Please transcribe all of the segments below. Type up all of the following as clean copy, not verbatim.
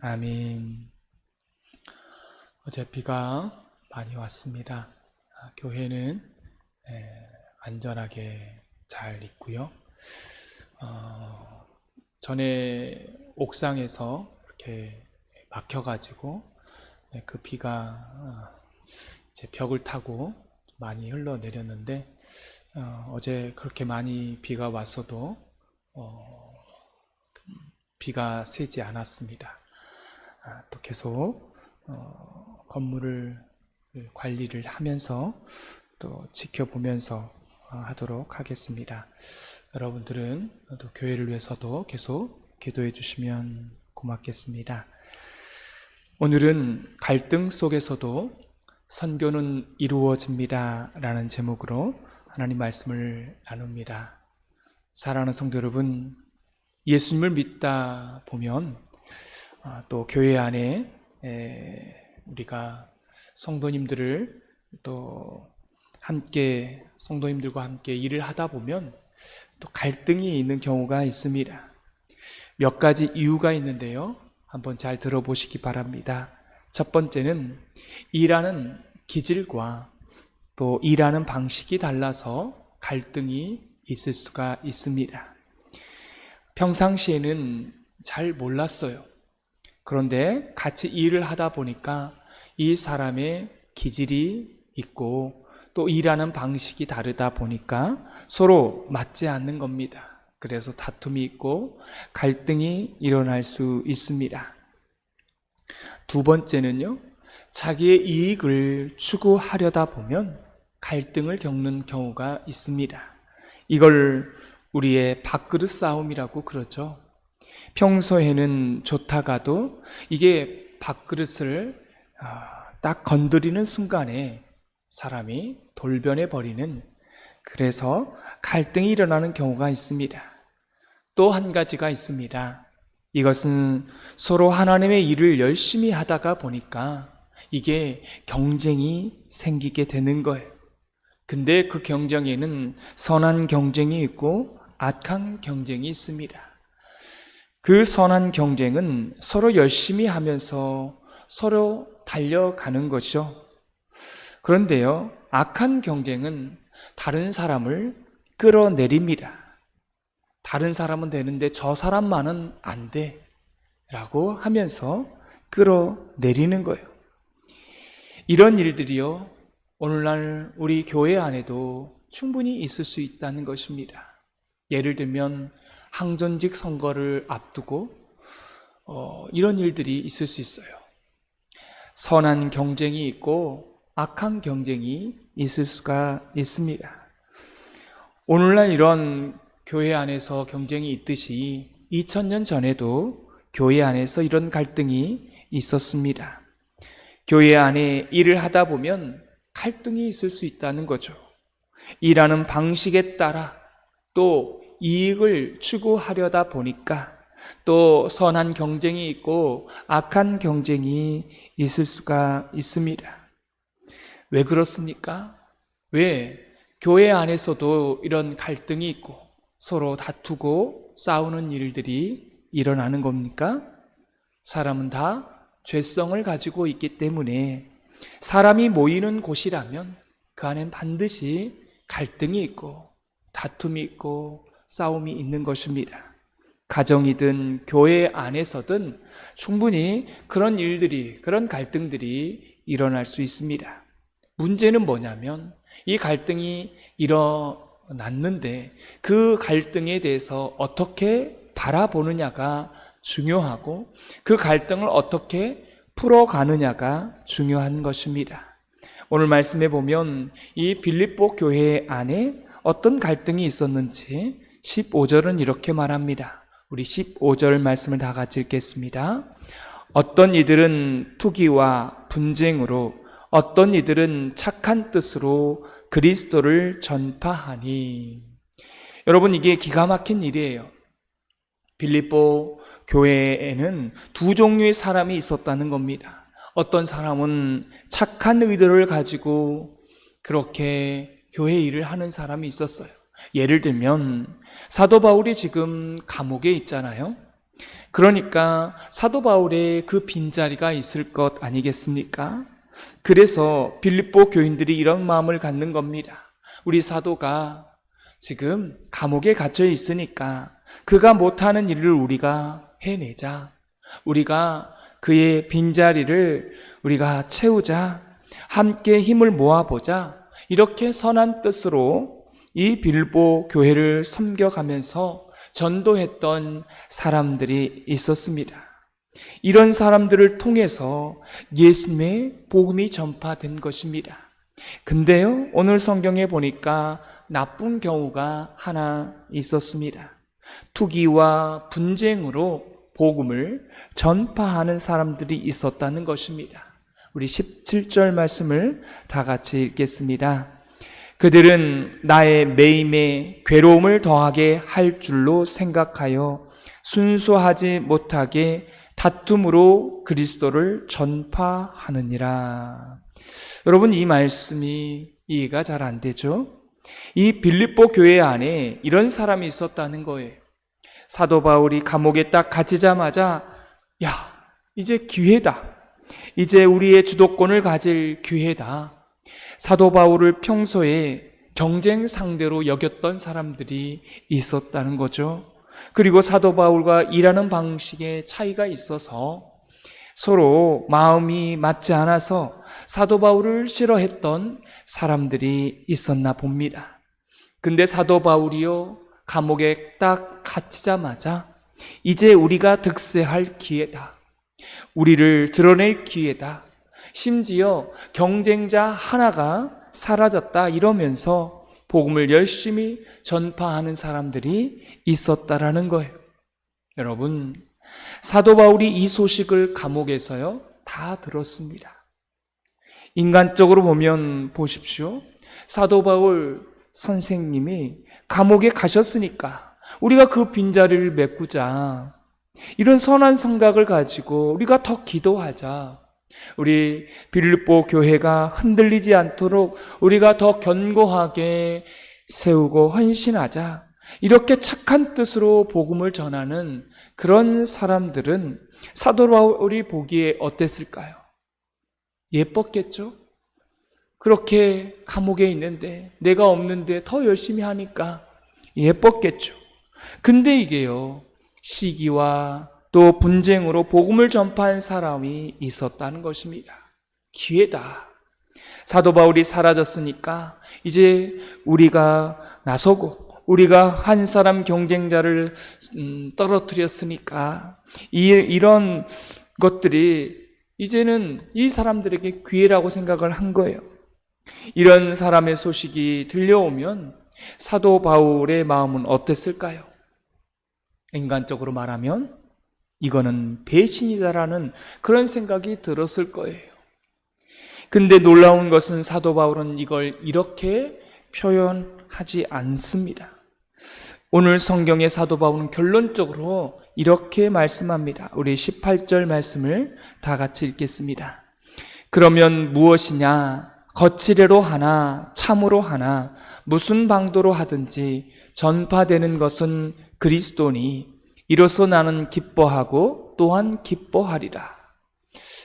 아멘. 어제 비가 많이 왔습니다. 교회는 안전하게 잘 있고요. 전에 옥상에서 이렇게 막혀가지고 그 비가 제 벽을 타고 많이 흘러내렸는데 어제 그렇게 많이 비가 왔어도 비가 새지 않았습니다. 또 계속 건물을 관리를 하면서 또 지켜보면서 하도록 하겠습니다. 여러분들은 또 교회를 위해서도 계속 기도해 주시면 고맙겠습니다. 오늘은 갈등 속에서도 선교는 이루어집니다 라는 제목으로 하나님 말씀을 나눕니다. 사랑하는 성도 여러분, 예수님을 믿다 보면 또 교회 안에 우리가 성도님들을 또 함께 성도님들과 함께 일을 하다 보면 또 갈등이 있는 경우가 있습니다. 몇 가지 이유가 있는데요, 한번 잘 들어보시기 바랍니다. 첫 번째는 일하는 기질과 또 일하는 방식이 달라서 갈등이 있을 수가 있습니다. 평상시에는 잘 몰랐어요. 그런데 같이 일을 하다 보니까 이 사람의 기질이 있고 또 일하는 방식이 다르다 보니까 서로 맞지 않는 겁니다. 그래서 다툼이 있고 갈등이 일어날 수 있습니다. 두 번째는요, 자기의 이익을 추구하려다 보면 갈등을 겪는 경우가 있습니다. 이걸 우리의 밥그릇 싸움이라고 그러죠. 평소에는 좋다가도 이게 밥그릇을 딱 건드리는 순간에 사람이 돌변해 버리는, 그래서 갈등이 일어나는 경우가 있습니다. 또 한 가지가 있습니다. 이것은 서로 하나님의 일을 열심히 하다가 보니까 이게 경쟁이 생기게 되는 거예요. 근데 그 경쟁에는 선한 경쟁이 있고 악한 경쟁이 있습니다. 그 선한 경쟁은 서로 열심히 하면서 서로 달려가는 것이죠. 그런데요, 악한 경쟁은 다른 사람을 끌어내립니다. 다른 사람은 되는데 저 사람만은 안 돼 라고 하면서 끌어내리는 거예요. 이런 일들이요, 오늘날 우리 교회 안에도 충분히 있을 수 있다는 것입니다. 예를 들면 항전직 선거를 앞두고 이런 일들이 있을 수 있어요. 선한 경쟁이 있고 악한 경쟁이 있을 수가 있습니다. 오늘날 이런 교회 안에서 경쟁이 있듯이 2000년 전에도 교회 안에서 이런 갈등이 있었습니다. 교회 안에 일을 하다 보면 갈등이 있을 수 있다는 거죠. 일하는 방식에 따라 또 이익을 추구하려다 보니까 또 선한 경쟁이 있고 악한 경쟁이 있을 수가 있습니다. 왜 그렇습니까? 왜 교회 안에서도 이런 갈등이 있고 서로 다투고 싸우는 일들이 일어나는 겁니까? 사람은 다 죄성을 가지고 있기 때문에 사람이 모이는 곳이라면 그 안엔 반드시 갈등이 있고 다툼이 있고 싸움이 있는 것입니다. 가정이든 교회 안에서든 충분히 그런 일들이, 그런 갈등들이 일어날 수 있습니다. 문제는 뭐냐면 이 갈등이 일어났는데 그 갈등에 대해서 어떻게 바라보느냐가 중요하고 그 갈등을 어떻게 풀어가느냐가 중요한 것입니다. 오늘 말씀에 보면 이 빌립보 교회 안에 어떤 갈등이 있었는지 15절은 이렇게 말합니다. 우리 15절 말씀을 다 같이 읽겠습니다. 어떤 이들은 투기와 분쟁으로, 어떤 이들은 착한 뜻으로 그리스도를 전파하니. 여러분, 이게 기가 막힌 일이에요. 빌립보 교회에는 두 종류의 사람이 있었다는 겁니다. 어떤 사람은 착한 의도를 가지고 그렇게 교회 일을 하는 사람이 있었어요. 예를 들면 사도 바울이 지금 감옥에 있잖아요. 그러니까 사도 바울의 그 빈자리가 있을 것 아니겠습니까? 그래서 빌립보 교인들이 이런 마음을 갖는 겁니다. 우리 사도가 지금 감옥에 갇혀 있으니까 그가 못하는 일을 우리가 해내자. 우리가 그의 빈자리를 우리가 채우자. 함께 힘을 모아보자. 이렇게 선한 뜻으로 이 빌립보 교회를 섬겨가면서 전도했던 사람들이 있었습니다. 이런 사람들을 통해서 예수님의 복음이 전파된 것입니다. 근데요, 오늘 성경에 보니까 나쁜 경우가 하나 있었습니다. 투기와 분쟁으로 복음을 전파하는 사람들이 있었다는 것입니다. 우리 17절 말씀을 다 같이 읽겠습니다. 그들은 나의 매임에 괴로움을 더하게 할 줄로 생각하여 순수하지 못하게 다툼으로 그리스도를 전파하느니라. 여러분, 이 말씀이 이해가 잘 안 되죠? 이 빌립보 교회 안에 이런 사람이 있었다는 거예요. 사도 바울이 감옥에 딱 갇히자마자 야, 이제 기회다. 이제 우리의 주도권을 가질 기회다. 사도 바울을 평소에 경쟁 상대로 여겼던 사람들이 있었다는 거죠. 그리고 사도 바울과 일하는 방식에 차이가 있어서 서로 마음이 맞지 않아서 사도 바울을 싫어했던 사람들이 있었나 봅니다. 근데 사도 바울이요, 감옥에 딱 갇히자마자 이제 우리가 득세할 기회다. 우리를 드러낼 기회다. 심지어 경쟁자 하나가 사라졌다 이러면서 복음을 열심히 전파하는 사람들이 있었다라는 거예요. 여러분, 사도 바울이 이 소식을 감옥에서요 다 들었습니다. 인간적으로 보면 보십시오. 사도 바울 선생님이 감옥에 가셨으니까 우리가 그 빈자리를 메꾸자. 이런 선한 생각을 가지고 우리가 더 기도하자. 우리 빌립보 교회가 흔들리지 않도록 우리가 더 견고하게 세우고 헌신하자. 이렇게 착한 뜻으로 복음을 전하는 그런 사람들은 사도 바울이 보기에 어땠을까요? 예뻤겠죠? 그렇게 감옥에 있는데 내가 없는데 더 열심히 하니까 예뻤겠죠. 근데 이게요, 시기와 또 분쟁으로 복음을 전파한 사람이 있었다는 것입니다. 기회다. 사도 바울이 사라졌으니까 이제 우리가 나서고 우리가 한 사람 경쟁자를 떨어뜨렸으니까 이런 것들이 이제는 이 사람들에게 기회라고 생각을 한 거예요. 이런 사람의 소식이 들려오면 사도 바울의 마음은 어땠을까요? 인간적으로 말하면 이거는 배신이다라는 그런 생각이 들었을 거예요. 근데 놀라운 것은 사도 바울은 이걸 이렇게 표현하지 않습니다. 오늘 성경의 사도 바울은 결론적으로 이렇게 말씀합니다. 우리 18절 말씀을 다 같이 읽겠습니다. 그러면 무엇이냐? 거칠애로 하나 참으로 하나 무슨 방도로 하든지 전파되는 것은 그리스도니 이로써 나는 기뻐하고 또한 기뻐하리라.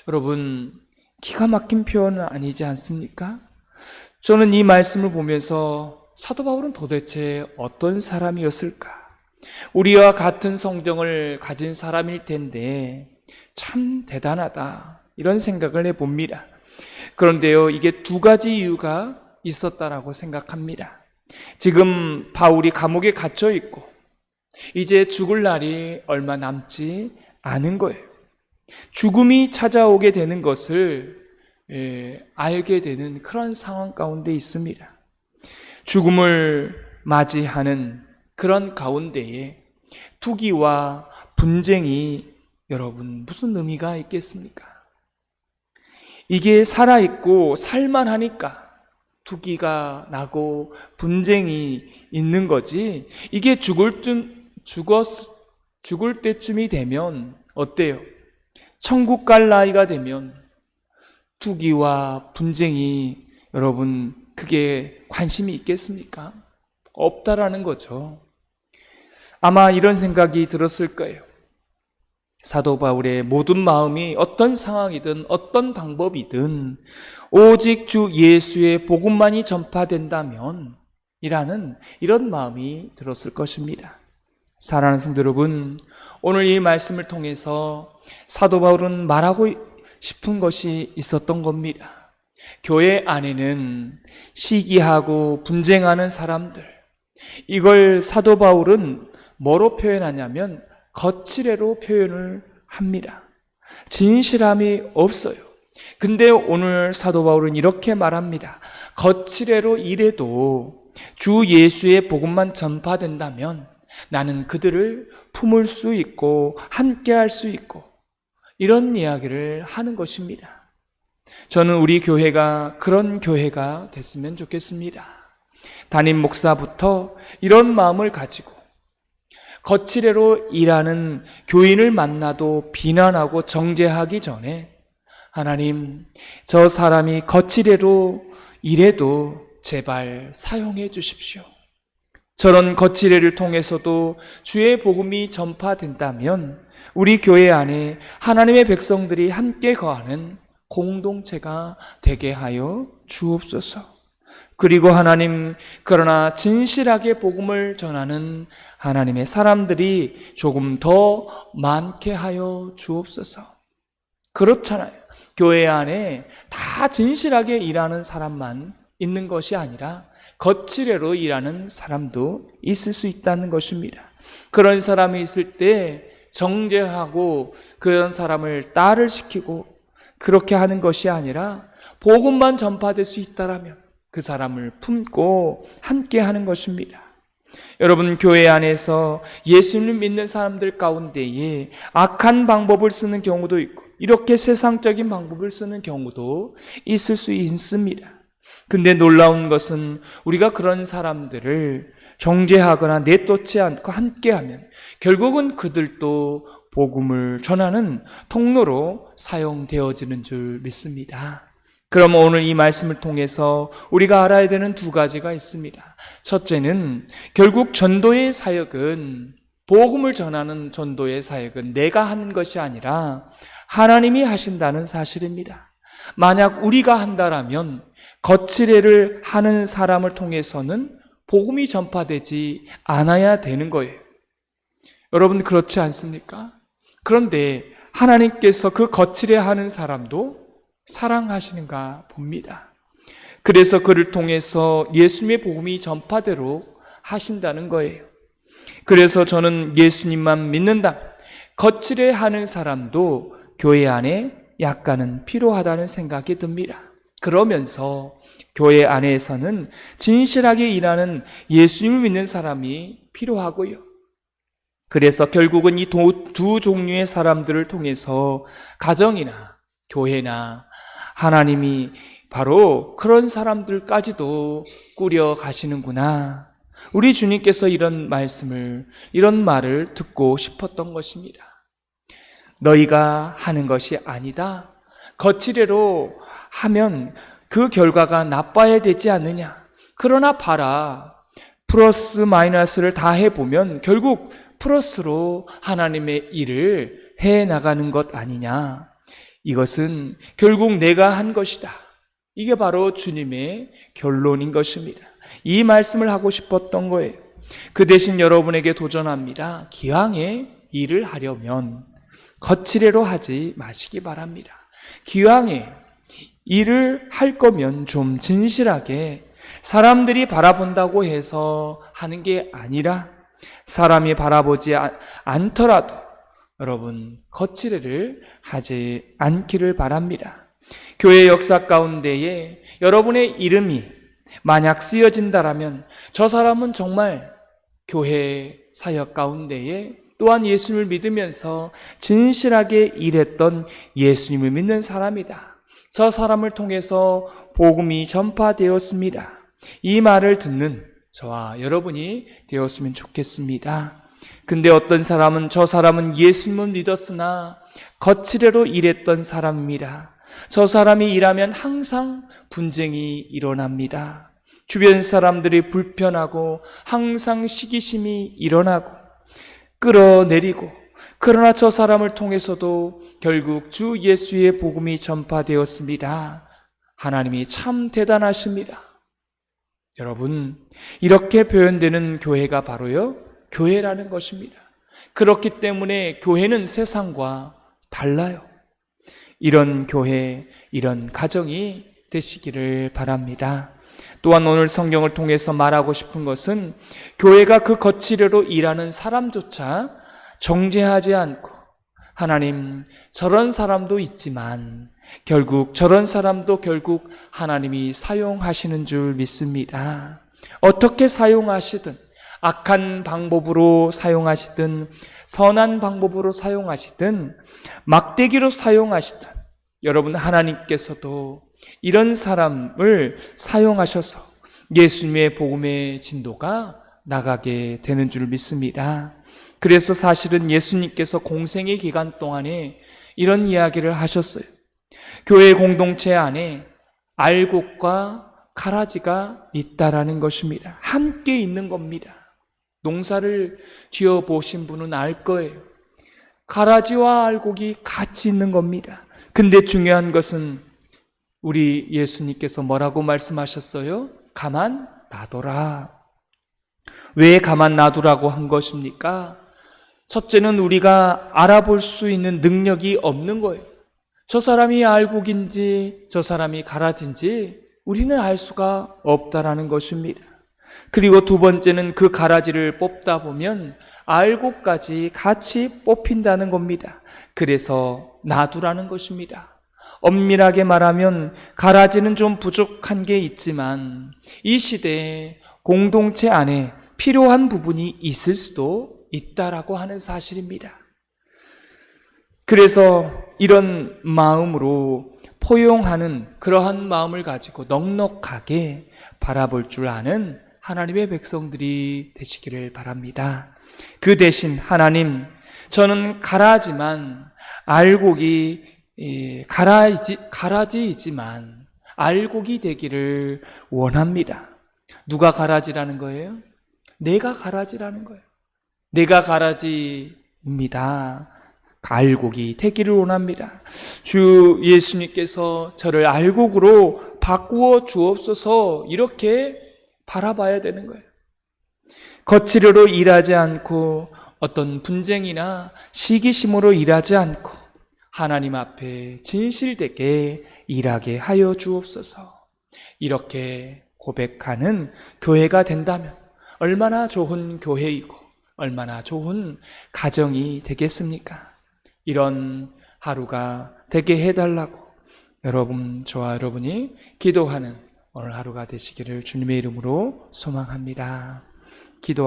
여러분, 기가 막힌 표현은 아니지 않습니까? 저는 이 말씀을 보면서 사도 바울은 도대체 어떤 사람이었을까? 우리와 같은 성정을 가진 사람일 텐데 참 대단하다, 이런 생각을 해봅니다. 그런데요, 이게 두 가지 이유가 있었다라고 생각합니다. 지금 바울이 감옥에 갇혀 있고 이제 죽을 날이 얼마 남지 않은 거예요. 죽음이 찾아오게 되는 것을 알게 되는 그런 상황 가운데 있습니다. 죽음을 맞이하는 그런 가운데에 투기와 분쟁이 여러분 무슨 의미가 있겠습니까? 이게 살아있고 살만하니까 투기가 나고 분쟁이 있는 거지, 이게 죽을 때쯤이 되면 어때요? 천국 갈 나이가 되면 투기와 분쟁이 여러분 그게 관심이 있겠습니까? 없다라는 거죠. 아마 이런 생각이 들었을 거예요. 사도 바울의 모든 마음이 어떤 상황이든 어떤 방법이든 오직 주 예수의 복음만이 전파된다면 이라는 이런 마음이 들었을 것입니다. 사랑하는 성도 여러분, 오늘 이 말씀을 통해서 사도 바울은 말하고 싶은 것이 있었던 겁니다. 교회 안에는 시기하고 분쟁하는 사람들, 이걸 사도 바울은 뭐로 표현하냐면 거칠애로 표현을 합니다. 진실함이 없어요. 근데 오늘 사도 바울은 이렇게 말합니다. 거칠애로 일해도 주 예수의 복음만 전파된다면 나는 그들을 품을 수 있고 함께 할 수 있고, 이런 이야기를 하는 것입니다. 저는 우리 교회가 그런 교회가 됐으면 좋겠습니다. 담임 목사부터 이런 마음을 가지고 거칠애로 일하는 교인을 만나도 비난하고 정죄하기 전에, 하나님, 저 사람이 거칠애로 일해도 제발 사용해 주십시오. 저런 거칠애를 통해서도 주의 복음이 전파된다면 우리 교회 안에 하나님의 백성들이 함께 거하는 공동체가 되게 하여 주옵소서. 그리고 하나님, 그러나 진실하게 복음을 전하는 하나님의 사람들이 조금 더 많게 하여 주옵소서. 그렇잖아요. 교회 안에 다 진실하게 일하는 사람만 있는 것이 아니라 거칠애로 일하는 사람도 있을 수 있다는 것입니다. 그런 사람이 있을 때 정죄하고 그런 사람을 따를 시키고 그렇게 하는 것이 아니라 복음만 전파될 수 있다라면 그 사람을 품고 함께 하는 것입니다. 여러분, 교회 안에서 예수님 믿는 사람들 가운데에 악한 방법을 쓰는 경우도 있고 이렇게 세상적인 방법을 쓰는 경우도 있을 수 있습니다. 근데 놀라운 것은 우리가 그런 사람들을 정죄하거나 내쫓지 않고 함께하면 결국은 그들도 복음을 전하는 통로로 사용되어지는 줄 믿습니다. 그럼 오늘 이 말씀을 통해서 우리가 알아야 되는 두 가지가 있습니다. 첫째는 결국 전도의 사역은, 복음을 전하는 전도의 사역은 내가 하는 것이 아니라 하나님이 하신다는 사실입니다. 만약 우리가 한다라면 거칠애를 하는 사람을 통해서는 복음이 전파되지 않아야 되는 거예요. 여러분, 그렇지 않습니까? 그런데 하나님께서 그 거칠애 하는 사람도 사랑하시는가 봅니다. 그래서 그를 통해서 예수님의 복음이 전파되도록 하신다는 거예요. 그래서 저는 예수님만 믿는다, 거칠애 하는 사람도 교회 안에 약간은 필요하다는 생각이 듭니다. 그러면서 교회 안에서는 진실하게 일하는 예수님을 믿는 사람이 필요하고요. 그래서 결국은 이 두 종류의 사람들을 통해서 가정이나 교회나 하나님이 바로 그런 사람들까지도 꾸려 가시는구나. 우리 주님께서 이런 말을 듣고 싶었던 것입니다. 너희가 하는 것이 아니다. 거칠애로 하면 그 결과가 나빠야 되지 않느냐. 그러나 봐라, 플러스 마이너스를 다 해보면 결국 플러스로 하나님의 일을 해나가는 것 아니냐. 이것은 결국 내가 한 것이다. 이게 바로 주님의 결론인 것입니다. 이 말씀을 하고 싶었던 거예요. 그 대신 여러분에게 도전합니다. 기왕에 일을 하려면 거칠애로 하지 마시기 바랍니다. 기왕에 일을 할 거면 좀 진실하게, 사람들이 바라본다고 해서 하는 게 아니라 사람이 바라보지 않더라도 여러분 거칠애를 하지 않기를 바랍니다. 교회 역사 가운데에 여러분의 이름이 만약 쓰여진다라면 저 사람은 정말 교회 사역 가운데에 또한 예수님을 믿으면서 진실하게 일했던 예수님을 믿는 사람이다. 저 사람을 통해서 복음이 전파되었습니다. 이 말을 듣는 저와 여러분이 되었으면 좋겠습니다. 근데 어떤 사람은 저 사람은 예수님을 믿었으나 거칠애로 일했던 사람입니다. 저 사람이 일하면 항상 분쟁이 일어납니다. 주변 사람들이 불편하고 항상 시기심이 일어나고 끌어내리고 그러나 저 사람을 통해서도 결국 주 예수의 복음이 전파되었습니다. 하나님이 참 대단하십니다. 여러분, 이렇게 표현되는 교회가 바로요, 교회라는 것입니다. 그렇기 때문에 교회는 세상과 달라요. 이런 교회, 이런 가정이 되시기를 바랍니다. 또한 오늘 성경을 통해서 말하고 싶은 것은 교회가 그 거치려로 일하는 사람조차 정죄하지 않고, 하나님 저런 사람도 있지만 결국 저런 사람도 결국 하나님이 사용하시는 줄 믿습니다. 어떻게 사용하시든, 악한 방법으로 사용하시든 선한 방법으로 사용하시든 막대기로 사용하시든, 여러분 하나님께서도 이런 사람을 사용하셔서 예수님의 복음의 진도가 나가게 되는 줄 믿습니다. 그래서 사실은 예수님께서 공생의 기간 동안에 이런 이야기를 하셨어요. 교회 공동체 안에 알곡과 가라지가 있다라는 것입니다. 함께 있는 겁니다. 농사를 지어보신 분은 알 거예요. 가라지와 알곡이 같이 있는 겁니다. 근데 중요한 것은 우리 예수님께서 뭐라고 말씀하셨어요? 가만 놔둬라. 왜 가만 놔두라고 한 것입니까? 첫째는 우리가 알아볼 수 있는 능력이 없는 거예요. 저 사람이 알곡인지 저 사람이 가라지인지 우리는 알 수가 없다라는 것입니다. 그리고 두 번째는 그 가라지를 뽑다 보면 알곡까지 같이 뽑힌다는 겁니다. 그래서 놔두라는 것입니다. 엄밀하게 말하면 가라지는 좀 부족한 게 있지만 이 시대에 공동체 안에 필요한 부분이 있을 수도 있다라고 하는 사실입니다. 그래서 이런 마음으로 포용하는 그러한 마음을 가지고 넉넉하게 바라볼 줄 아는 하나님의 백성들이 되시기를 바랍니다. 그 대신 하나님, 저는 가라지만 알곡이 가라지이지만 알곡이 되기를 원합니다. 누가 가라지라는 거예요? 내가 가라지라는 거예요. 내가 가라지입니다. 알곡이 되기를 원합니다. 주 예수님께서 저를 알곡으로 바꾸어 주옵소서, 이렇게 바라봐야 되는 거예요. 거칠어로 일하지 않고 어떤 분쟁이나 시기심으로 일하지 않고 하나님 앞에 진실되게 일하게 하여 주옵소서. 이렇게 고백하는 교회가 된다면 얼마나 좋은 교회이고 얼마나 좋은 가정이 되겠습니까? 이런 하루가 되게 해달라고 여러분, 저와 여러분이 기도하는 오늘 하루가 되시기를 주님의 이름으로 소망합니다. 기도하